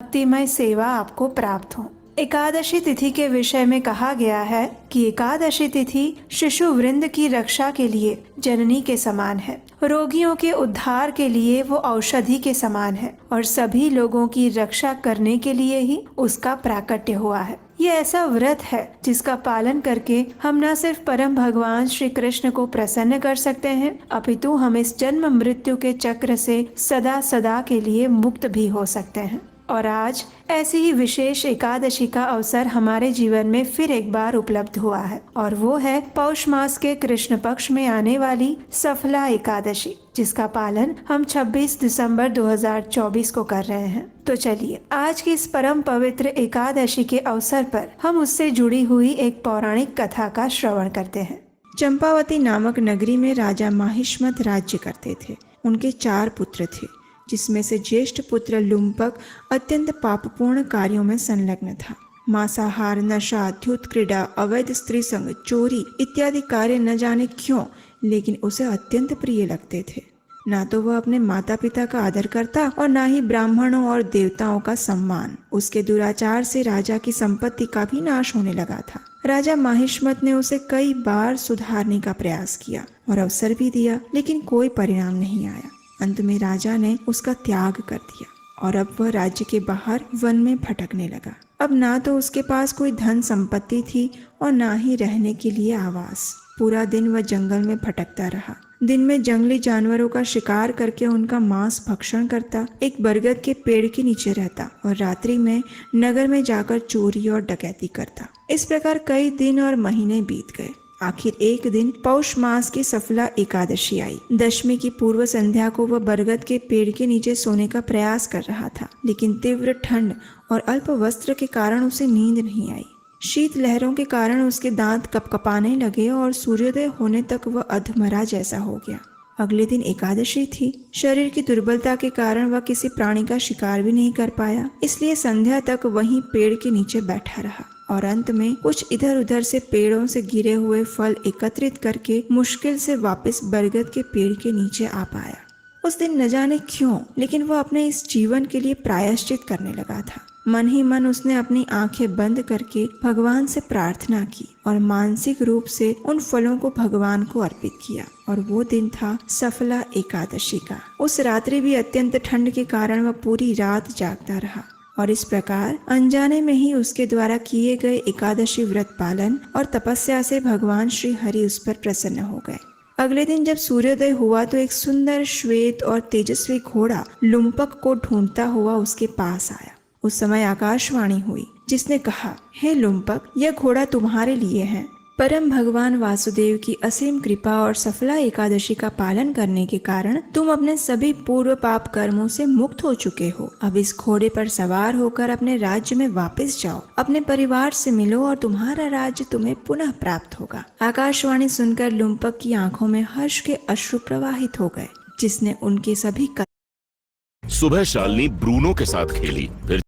भक्तिमय सेवा आपको प्राप्त हो। एकादशी तिथि के विषय में कहा गया है कि एकादशी तिथि शिशु वृंद की रक्षा के लिए जननी के समान है। रोगियों के उद्धार के लिए वो औषधि के समान है और सभी लोगों की रक्षा करने के लिए ही उसका प्राकट्य हुआ है। ये ऐसा व्रत है जिसका पालन करके हम न सिर्फ परम भगवान श्री कृष्ण को प्रसन्न कर सकते हैं, अपितु हम इस जन्म मृत्यु के चक्र से सदा सदा के लिए मुक्त भी हो सकते हैं। और आज ऐसी ही विशेष एकादशी का अवसर हमारे जीवन में फिर एक बार उपलब्ध हुआ है और वो है पौष मास के कृष्ण पक्ष में आने वाली सफला एकादशी, जिसका पालन हम 26 दिसंबर 2024 को कर रहे हैं। तो चलिए आज की इस परम पवित्र एकादशी के अवसर पर हम उससे जुड़ी हुई एक पौराणिक कथा का श्रवण करते हैं। चंपावती नामक नगरी में राजा माहिष्मत राज्य करते थे। उनके 4 पुत्र थे, जिसमें से ज्येष्ठ पुत्र लुम्पक अत्यंत पापपूर्ण कार्यों में संलग्न था। मांसाहार, नशा, द्युत क्रीड़ा, अवैध स्त्री संग, चोरी इत्यादि कार्य न जाने क्यों, लेकिन उसे अत्यंत प्रिय लगते थे। ना तो वह अपने माता पिता का आदर करता और ना ही ब्राह्मणों और देवताओं का सम्मान। उसके दुराचार से राजा की संपत्ति का भी नाश होने लगा था। राजा माहिष्मत ने उसे कई बार सुधारने का प्रयास किया और अवसर भी दिया, लेकिन कोई परिणाम नहीं आया। अंत में राजा ने उसका त्याग कर दिया और अब वह राज्य के बाहर वन में भटकने लगा। अब ना तो उसके पास कोई धन संपत्ति थी और ना ही रहने के लिए आवास। पूरा दिन वह जंगल में भटकता रहा। दिन में जंगली जानवरों का शिकार करके उनका मांस भक्षण करता, एक बरगद के पेड़ के नीचे रहता और रात्रि में नगर में जाकर चोरी और डकैती करता। इस प्रकार कई दिन और महीने बीत गए। आखिर एक दिन पौष मास की सफला एकादशी आई। दशमी की पूर्व संध्या को वह बरगद के पेड़ के नीचे सोने का प्रयास कर रहा था, लेकिन तीव्र ठंड और अल्प वस्त्र के कारण उसे नींद नहीं आई। शीत लहरों के कारण उसके दांत कपकपाने लगे और सूर्योदय होने तक वह अधमरा जैसा हो गया। अगले दिन एकादशी थी। शरीर की दुर्बलता के कारण वह किसी प्राणी का शिकार भी नहीं कर पाया, इसलिए संध्या तक वहीं पेड़ के नीचे बैठा रहा और अंत में कुछ इधर उधर से पेड़ों से गिरे हुए फल एकत्रित करके मुश्किल से वापस बरगद के पेड़ के नीचे आ पाया। उस दिन न जाने क्यों, लेकिन वह अपने इस जीवन के लिए प्रायश्चित करने लगा था। मन ही मन उसने अपनी आंखें बंद करके भगवान से प्रार्थना की और मानसिक रूप से उन फलों को भगवान को अर्पित किया। और वो दिन था सफला एकादशी का। उस रात्रि भी अत्यंत ठंड के कारण वह पूरी रात जागता रहा और इस प्रकार अनजाने में ही उसके द्वारा किए गए एकादशी व्रत पालन और तपस्या से भगवान श्री हरि उस पर प्रसन्न हो गए। अगले दिन जब सूर्योदय हुआ तो एक सुंदर श्वेत और तेजस्वी घोड़ा लुम्पक को ढूंढता हुआ उसके पास आया। उस समय आकाशवाणी हुई, जिसने कहा, हे लुम्पक, यह घोड़ा तुम्हारे लिए है। परम भगवान वासुदेव की असीम कृपा और सफला एकादशी का पालन करने के कारण तुम अपने सभी पूर्व पाप कर्मों से मुक्त हो चुके हो। अब इस घोड़े पर सवार होकर अपने राज्य में वापस जाओ, अपने परिवार से मिलो और तुम्हारा राज्य तुम्हें पुनः प्राप्त होगा। आकाशवाणी सुनकर लुम्पक की आंखों में हर्ष के अश्रु प्रवाहित हो गए, जिसने उनके सभी सुबह शालिनी ब्रूनो के साथ खेली, फिर